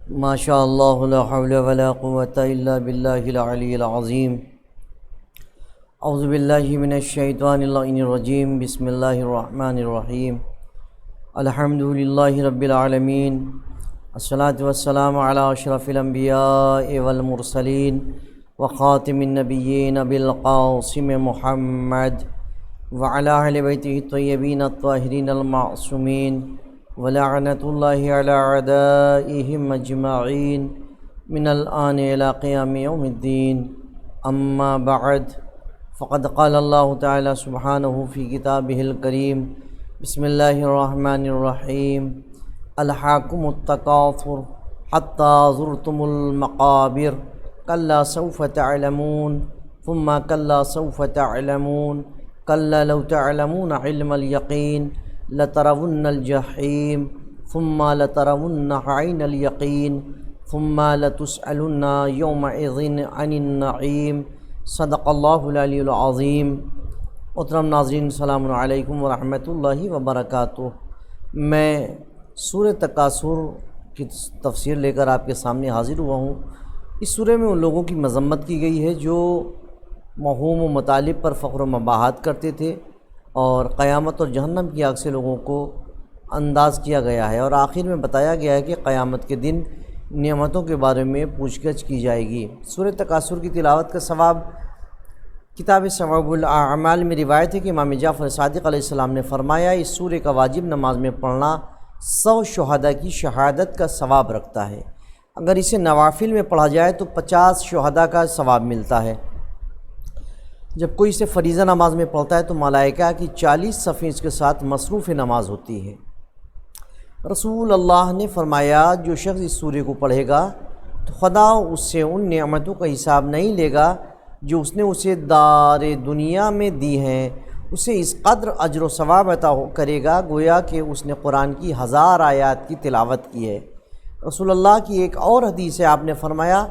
ما شاء اللہ لا حول ولا قوة الا باللہ العلی العظیم۔ اعوذ باللہ من الشیطان اللعین الرجیم۔ بسم اللہ الرحمن الرحیم۔ الحمد للہ رب العالمین، الصلاۃ والسلام علی اشرف الانبیاء والمرسلین وخاتم النبیین ابی القاسم محمد وعلی اہل بیتہ الطیبین الطاہرین المعصومین ولعنت اللہ علی اعدائہم اجمعین من الآن الی قیام یوم الدین۔ اما بعد، فقد قال اللہ تعالی سبحانہ فی کتابہ الکریم، بسم اللہ الرحمن الرحیم۔ الہاکم التکاثر حتی زرتم المقابر، کلا سوف تعلمون ثم کلا سوف تعلمون کلا لو تعلمون علم الیقین لترون الجحیم ثم لترون عین الیقین ثم لتسألن یومئذ عن النعیم۔ صدق اللہ العلی العظیم۔ محترم ناظرین، السلام علیکم ورحمۃ اللہ وبرکاتہ۔ میں سورہ تکاثر کی تفسیر لے کر آپ کے سامنے حاضر ہوا ہوں۔ اس سورہ میں ان لوگوں کی مذمت کی گئی ہے جو موہوم و مطالب پر فخر و مباحات کرتے تھے، اور قیامت اور جہنم کی آگ سے لوگوں کو انداز کیا گیا ہے، اور آخر میں بتایا گیا ہے کہ قیامت کے دن نعمتوں کے بارے میں پوچھ گچھ کی جائے گی۔ سورہ تکاثر کی تلاوت کا ثواب کتاب ثواب الاعمال میں روایت ہے کہ امام جعفر صادق علیہ السلام نے فرمایا، اس سورہ کا واجب نماز میں پڑھنا 100 شہداء کی شہادت کا ثواب رکھتا ہے۔ اگر اسے نوافل میں پڑھا جائے تو 50 شہداء کا ثواب ملتا ہے۔ جب کوئی اسے فریضہ نماز میں پڑھتا ہے تو ملائکہ کی 40 صفیں اس کے ساتھ مصروف نماز ہوتی ہے۔ رسول اللہ نے فرمایا، جو شخص اس سورہ کو پڑھے گا تو خدا اس سے ان نعمتوں کا حساب نہیں لے گا جو اس نے اسے دار دنیا میں دی ہیں، اسے اس قدر اجر و ثواب عطا کرے گا گویا کہ اس نے قرآن کی 1000 آیات کی تلاوت کی ہے۔ رسول اللہ کی ایک اور حدیث ہے، آپ نے فرمایا،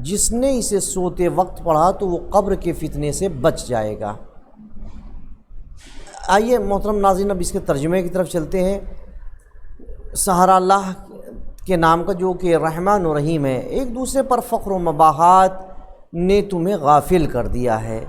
جس نے اسے سوتے وقت پڑھا تو وہ قبر کے فتنے سے بچ جائے گا۔ آئیے محترم ناظرین، اب اس کے ترجمے کی طرف چلتے ہیں۔ سہارا اللہ کے نام کا جو کہ رحمان و رحیم ہے، ایک دوسرے پر فخر و مباحات نے تمہیں غافل کر دیا ہے،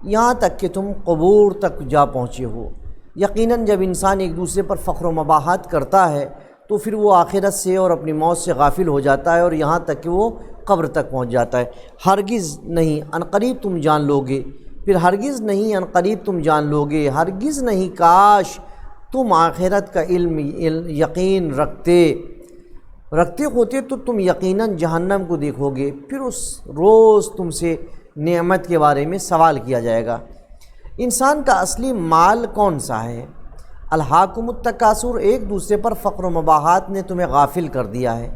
یہاں تک کہ تم قبور تک جا پہنچے ہو۔ یقیناً جب انسان ایک دوسرے پر فخر و مباحات کرتا ہے تو پھر وہ آخرت سے اور اپنی موت سے غافل ہو جاتا ہے، اور یہاں تک کہ وہ قبر تک پہنچ جاتا ہے۔ ہرگز نہیں، عنقریب تم جان لوگے، پھر ہرگز نہیں، عنقریب تم جان لوگے، ہرگز نہیں، کاش تم آخرت کا علم یقین رکھتے ہوتے تو تم یقیناً جہنم کو دیکھو گے، پھر اس روز تم سے نعمت کے بارے میں سوال کیا جائے گا۔ انسان کا اصلی مال کون سا ہے؟ الہاکم التکاثر، ایک دوسرے پر فخر و مباحات نے تمہیں غافل کر دیا ہے۔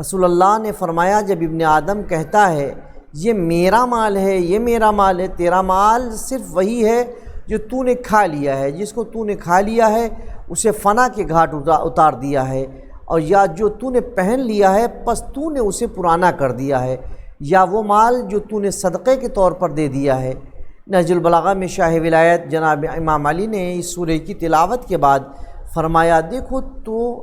رسول اللہ نے فرمایا، جب ابن آدم کہتا ہے یہ میرا مال ہے، یہ میرا مال ہے، تیرا مال صرف وہی ہے جو تو نے کھا لیا ہے، جس کو تو نے کھا لیا ہے اسے فنا کے گھاٹ اتار دیا ہے، اور یا جو تو نے پہن لیا ہے پس تو نے اسے پرانا کر دیا ہے، یا وہ مال جو تو نے صدقے کے طور پر دے دیا ہے۔ نہج البلاغہ میں شاہ ولایت جناب امام علی نے اس سورہ کی تلاوت کے بعد فرمایا، دیکھو تو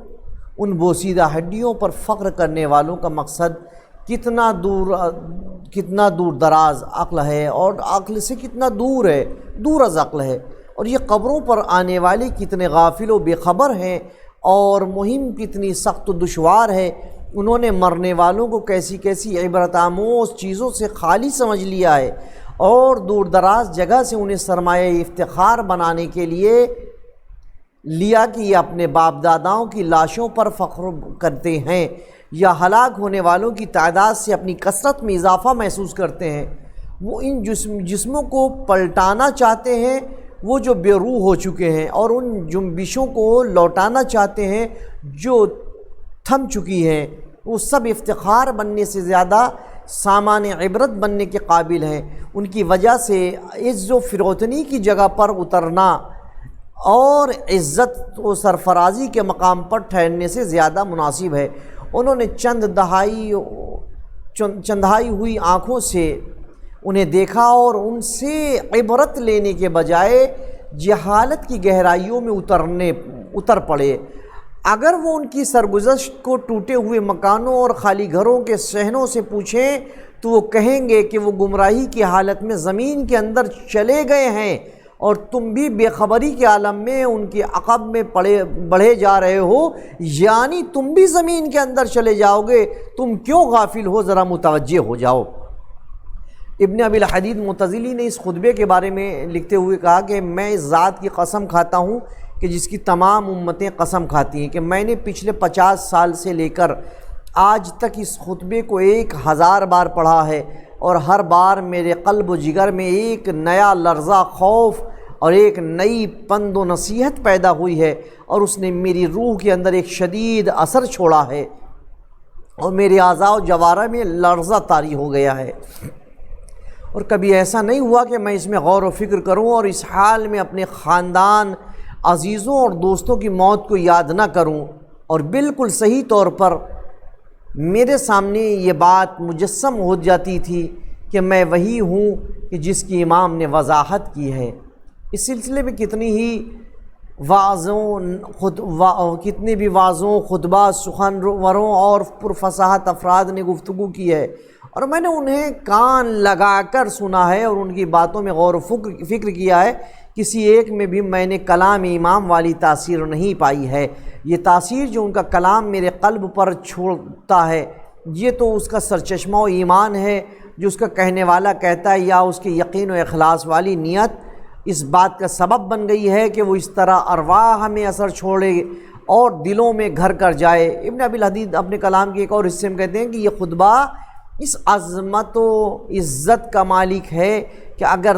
ان بوسیدہ ہڈیوں پر فخر کرنے والوں کا مقصد کتنا دور دراز عقل ہے، اور عقل سے کتنا دور ہے، دور از عقل ہے، اور یہ قبروں پر آنے والے کتنے غافل و بے خبر ہیں، اور مہم کتنی سخت و دشوار ہے۔ انہوں نے مرنے والوں کو کیسی کیسی عبرت آموز چیزوں سے خالی سمجھ لیا ہے، اور دور دراز جگہ سے انہیں سرمایہ افتخار بنانے کے لیے لیا کہ یہ اپنے باپ داداؤں کی لاشوں پر فخر کرتے ہیں، یا ہلاک ہونے والوں کی تعداد سے اپنی کثرت میں اضافہ محسوس کرتے ہیں۔ وہ ان جسموں کو پلٹانا چاہتے ہیں وہ جو بے روح ہو چکے ہیں، اور ان جنبشوں کو لوٹانا چاہتے ہیں جو تھم چکی ہیں۔ وہ سب افتخار بننے سے زیادہ سامان عبرت بننے کے قابل ہیں۔ ان کی وجہ سے عز و فروتنی کی جگہ پر اترنا اور عزت و سرفرازی کے مقام پر ٹھہرنے سے زیادہ مناسب ہے۔ انہوں نے چندھائی ہوئی آنکھوں سے انہیں دیکھا، اور ان سے عبرت لینے کے بجائے جہالت کی گہرائیوں میں اتر پڑے۔ اگر وہ ان کی سرگزشت کو ٹوٹے ہوئے مکانوں اور خالی گھروں کے صحنوں سے پوچھیں تو وہ کہیں گے کہ وہ گمراہی کی حالت میں زمین کے اندر چلے گئے ہیں اور تم بھی بے خبری کے عالم میں ان کے عقب میں بڑھے جا رہے ہو، یعنی تم بھی زمین کے اندر چلے جاؤ گے، تم کیوں غافل ہو، ذرا متوجہ ہو جاؤ۔ ابن ابی الحدید معتزلی نے اس خطبے کے بارے میں لکھتے ہوئے کہا کہ میں اس ذات کی قسم کھاتا ہوں کہ جس کی تمام امتیں قسم کھاتی ہیں کہ میں نے پچھلے 50 سال سے لے کر آج تک اس خطبے کو 1000 بار پڑھا ہے، اور ہر بار میرے قلب و جگر میں ایک نیا لرزہ خوف اور ایک نئی پند و نصیحت پیدا ہوئی ہے، اور اس نے میری روح کے اندر ایک شدید اثر چھوڑا ہے اور میرے اعضاء و جوارح میں لرزہ طاری ہو گیا ہے، اور کبھی ایسا نہیں ہوا کہ میں اس میں غور و فکر کروں اور اس حال میں اپنے خاندان، عزیزوں اور دوستوں کی موت کو یاد نہ کروں، اور بالکل صحیح طور پر میرے سامنے یہ بات مجسم ہو جاتی تھی کہ میں وہی ہوں کہ جس کی امام نے وضاحت کی ہے۔ اس سلسلے میں کتنی بھی واعظوں، خطبہ، سخنوروں اور پرفصاحت افراد نے گفتگو کی ہے، اور میں نے انہیں کان لگا کر سنا ہے اور ان کی باتوں میں غور و فکر کیا ہے۔ کسی ایک میں بھی میں نے کلام امام والی تاثیر نہیں پائی ہے۔ یہ تاثیر جو ان کا کلام میرے قلب پر چھوڑتا ہے، یہ تو اس کا سرچشمہ و ایمان ہے جو اس کا کہنے والا کہتا ہے، یا اس کے یقین و اخلاص والی نیت اس بات کا سبب بن گئی ہے کہ وہ اس طرح ارواح میں اثر چھوڑے اور دلوں میں گھر کر جائے۔ ابن ابی الحدید اپنے کلام کے ایک اور حصے میں کہتے ہیں کہ یہ خطبہ اس عظمت و عزت کا مالک ہے کہ اگر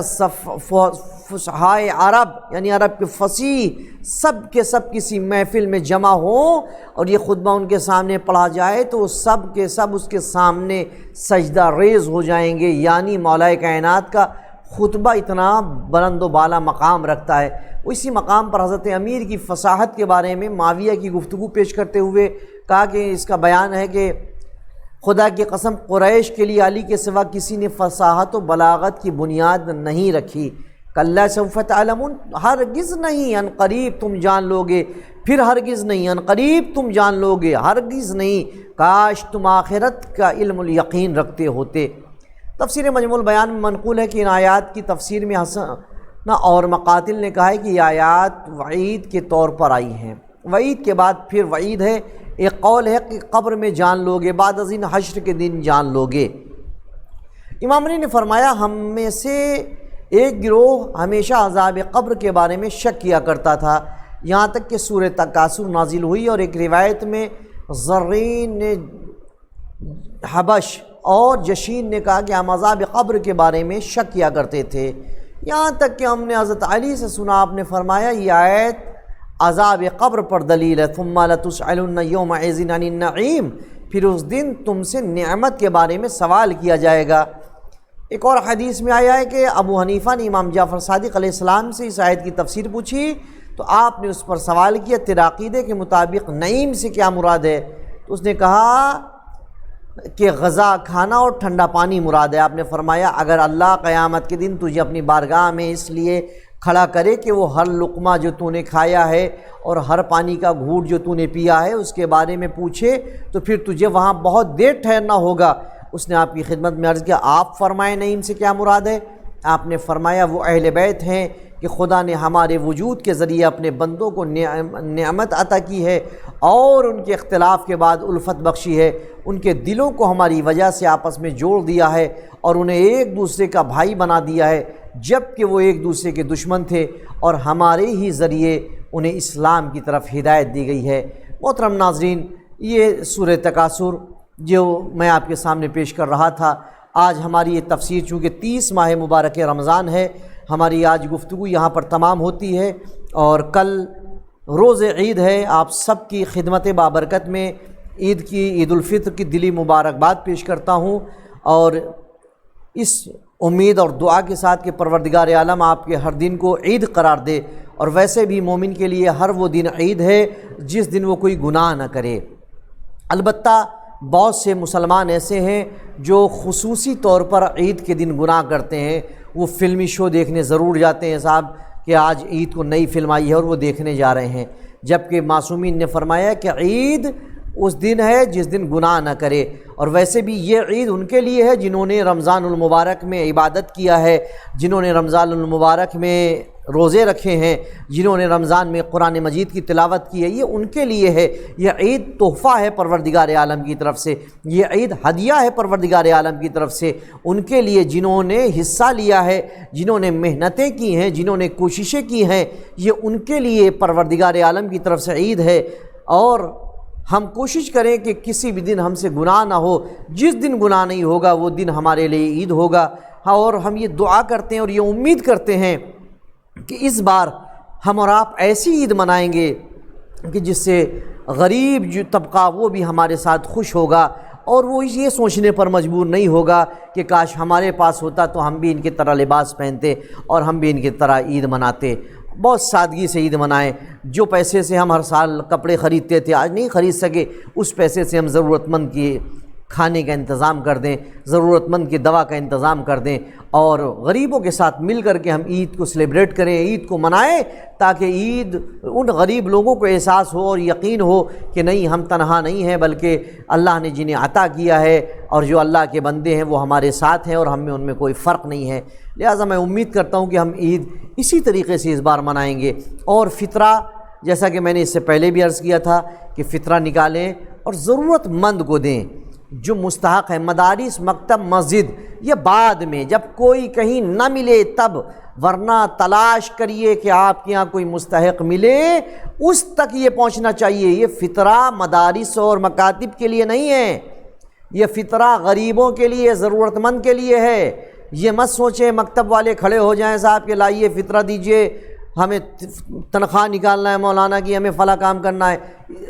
فصحائے عرب یعنی عرب کے فصیح سب کے سب کسی محفل میں جمع ہوں اور یہ خطبہ ان کے سامنے پڑھا جائے تو وہ سب کے سب اس کے سامنے سجدہ ریز ہو جائیں گے، یعنی مولا کائنات کا خطبہ اتنا بلند و بالا مقام رکھتا ہے۔ اسی مقام پر حضرت امیر کی فصاحت کے بارے میں معاویہ کی گفتگو پیش کرتے ہوئے کہا کہ اس کا بیان ہے کہ خدا کی قسم قریش کے لیے علی کے سوا کسی نے فصاحت و بلاغت کی بنیاد نہیں رکھی۔ کلا سوف تعلمون، ہرگز نہیں، ان قریب تم جان لوگے، پھر ہرگز نہیں، ان قریب تم جان لوگے، ہرگز نہیں، کاش تم آخرت کا علم الیقین رکھتے ہوتے۔ تفسیر مجموع البیان میں منقول ہے کہ ان آیات کی تفسیر میں حسن اور مقاتل نے کہا ہے کہ یہ آیات وعید کے طور پر آئی ہیں، وعید کے بعد پھر وعید ہے۔ ایک قول ہے کہ قبر میں جان لوگے، بعد از ان حشر کے دن جان لوگے۔ امام علی نے فرمایا ہم میں سے ایک گروہ ہمیشہ عذاب قبر کے بارے میں شک کیا کرتا تھا، یہاں تک کہ سورہ تکاثر نازل ہوئی، اور ایک روایت میں زرین حبش اور جشین نے کہا کہ ہم عذاب قبر کے بارے میں شک کیا کرتے تھے، یہاں تک کہ ہم نے حضرت علی سے سنا، آپ نے فرمایا یہ آیت عذاب قبر پر دلیل ہے۔ ثم لتسألن یومئذ عن النعیم، پھر اس دن تم سے نعمت کے بارے میں سوال کیا جائے گا۔ ایک اور حدیث میں آیا ہے کہ ابو حنیفہ نے امام جعفر صادق علیہ السلام سے اس آیت کی تفسیر پوچھی تو آپ نے اس پر سوال کیا تیرے عقیدے کے مطابق نعیم سے کیا مراد ہے؟ تو اس نے کہا کہ غذا کھانا اور ٹھنڈا پانی مراد ہے۔ آپ نے فرمایا اگر اللہ قیامت کے دن تجھے اپنی بارگاہ میں اس لیے کھڑا کرے کہ وہ ہر لقمہ جو تو نے کھایا ہے اور ہر پانی کا گھونٹ جو تو نے پیا ہے اس کے بارے میں پوچھے تو پھر تجھے وہاں بہت دیر ٹھہرنا ہوگا۔ اس نے آپ کی خدمت میں عرض کیا آپ فرمائیں نعیم سے کیا مراد ہے؟ آپ نے فرمایا وہ اہل بیت ہیں کہ خدا نے ہمارے وجود کے ذریعے اپنے بندوں کو نعمت عطا کی ہے اور ان کے اختلاف کے بعد الفت بخشی ہے، ان کے دلوں کو ہماری وجہ سے آپس میں جوڑ دیا ہے اور انہیں ایک دوسرے کا بھائی بنا دیا ہے جبکہ وہ ایک دوسرے کے دشمن تھے، اور ہمارے ہی ذریعے انہیں اسلام کی طرف ہدایت دی گئی ہے۔ محترم ناظرین، یہ سورہ تکاثر جو میں آپ کے سامنے پیش کر رہا تھا، آج ہماری یہ تفسیر چونکہ 30 ماہ مبارک رمضان ہے، ہماری آج گفتگو یہاں پر تمام ہوتی ہے، اور کل روز عید ہے۔ آپ سب کی خدمت بابرکت میں عید الفطر کی دلی مبارکباد پیش کرتا ہوں، اور اس امید اور دعا کے ساتھ کہ پروردگار عالم آپ کے ہر دن کو عید قرار دے، اور ویسے بھی مومن کے لیے ہر وہ دن عید ہے جس دن وہ کوئی گناہ نہ کرے۔ البتہ بہت سے مسلمان ایسے ہیں جو خصوصی طور پر عید کے دن گناہ کرتے ہیں، وہ فلمی شو دیکھنے ضرور جاتے ہیں صاحب کہ آج عید کو نئی فلم آئی ہے اور وہ دیکھنے جا رہے ہیں، جبکہ معصومین نے فرمایا کہ عید اس دن ہے جس دن گناہ نہ کرے، اور ویسے بھی یہ عید ان کے لیے ہے جنہوں نے رمضان المبارک میں عبادت کیا ہے، جنہوں نے رمضان المبارک میں روزے رکھے ہیں، جنہوں نے رمضان میں قرآن مجید کی تلاوت کی ہے، یہ ان کے لیے ہے۔ یہ عید تحفہ ہے پروردگار عالم کی طرف سے، یہ عید ہدیہ ہے پروردگار عالم کی طرف سے ان کے لیے جنہوں نے حصہ لیا ہے، جنہوں نے محنتیں کی ہیں، جنہوں نے کوششیں کی ہیں، یہ ان کے لیے پروردگار عالم کی طرف سے عید ہے۔ اور ہم کوشش کریں کہ کسی بھی دن ہم سے گناہ نہ ہو، جس دن گناہ نہیں ہوگا وہ دن ہمارے لیے عید ہوگا۔ اور ہم یہ دعا کرتے ہیں اور یہ امید کرتے ہیں کہ اس بار ہم اور آپ ایسی عید منائیں گے کہ جس سے غریب جو طبقہ وہ بھی ہمارے ساتھ خوش ہوگا، اور وہ یہ سوچنے پر مجبور نہیں ہوگا کہ کاش ہمارے پاس ہوتا تو ہم بھی ان کی طرح لباس پہنتے اور ہم بھی ان کی طرح عید مناتے۔ بہت سادگی سے عید منائیں۔ جو پیسے سے ہم ہر سال کپڑے خریدتے تھے آج نہیں خرید سکے، اس پیسے سے ہم ضرورت مند کی کھانے کا انتظام کر دیں، ضرورت مند کی دوا کا انتظام کر دیں، اور غریبوں کے ساتھ مل کر کے ہم عید کو سیلیبریٹ کریں، عید کو منائیں، تاکہ عید ان غریب لوگوں کو احساس ہو اور یقین ہو کہ نہیں ہم تنہا نہیں ہیں، بلکہ اللہ نے جنہیں عطا کیا ہے اور جو اللہ کے بندے ہیں وہ ہمارے ساتھ ہیں اور ہم میں ان میں کوئی فرق نہیں ہے۔ لہٰذا میں امید کرتا ہوں کہ ہم عید اسی طریقے سے اس بار منائیں گے۔ اور فطرہ، جیسا کہ میں نے اس سے پہلے بھی عرض کیا تھا کہ فطرہ نکالیں اور ضرورت مند کو دیں جو مستحق ہے۔ مدارس، مکتب، مسجد یہ بعد میں جب کوئی کہیں نہ ملے تب، ورنہ تلاش کریے کہ آپ کے یہاں کوئی مستحق ملے، اس تک یہ پہنچنا چاہیے۔ یہ فطرہ مدارس اور مکاتب کے لیے نہیں ہے، یہ فطرہ غریبوں کے لیے، ضرورت مند کے لیے ہے۔ یہ مت سوچیں مکتب والے کھڑے ہو جائیں صاحب کہ لائیے فطرہ دیجئے، ہمیں تنخواہ نکالنا ہے مولانا کی، ہمیں فلاں کام کرنا ہے۔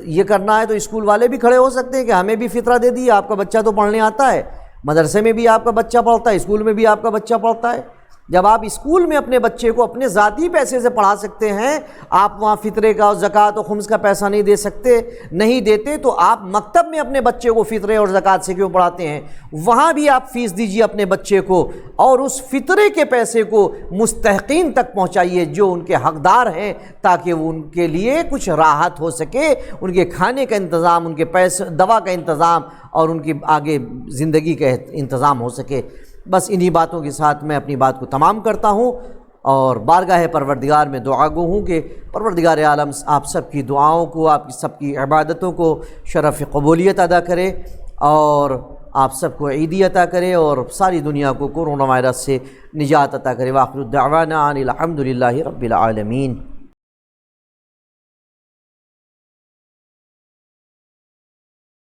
یہ کرنا ہے تو اسکول والے بھی کھڑے ہو سکتے ہیں کہ ہمیں بھی فطرہ دے دیے، آپ کا بچہ تو پڑھنے آتا ہے، مدرسے میں بھی آپ کا بچہ پڑھتا ہے، اسکول میں بھی آپ کا بچہ پڑھتا ہے۔ جب آپ اسکول میں اپنے بچے کو اپنے ذاتی پیسے سے پڑھا سکتے ہیں، آپ وہاں فطرے کا اور زکوٰۃ و خمس کا پیسہ نہیں دے سکتے، نہیں دیتے، تو آپ مکتب میں اپنے بچے کو فطرے اور زکوٰۃ سے کیوں پڑھاتے ہیں؟ وہاں بھی آپ فیس دیجیے اپنے بچے کو، اور اس فطرے کے پیسے کو مستحقین تک پہنچائیے جو ان کے حقدار ہیں، تاکہ وہ ان کے لیے کچھ راحت ہو سکے، ان کے کھانے کا انتظام، ان کے پیسے دوا کا انتظام اور ان کی آگے زندگی کا انتظام ہو سکے۔ بس انہی باتوں کے ساتھ میں اپنی بات کو تمام کرتا ہوں، اور بارگاہ پروردگار میں دعا گو ہوں کہ پروردگار عالم آپ سب کی دعاؤں کو، آپ سب کی عبادتوں کو شرف قبولیت ادا کرے، اور آپ سب کو عیدی عطا کرے، اور ساری دنیا کو کورونا وائرس سے نجات عطا کرے۔ وآخر دعوانا ان الحمد للہ رب العالمین۔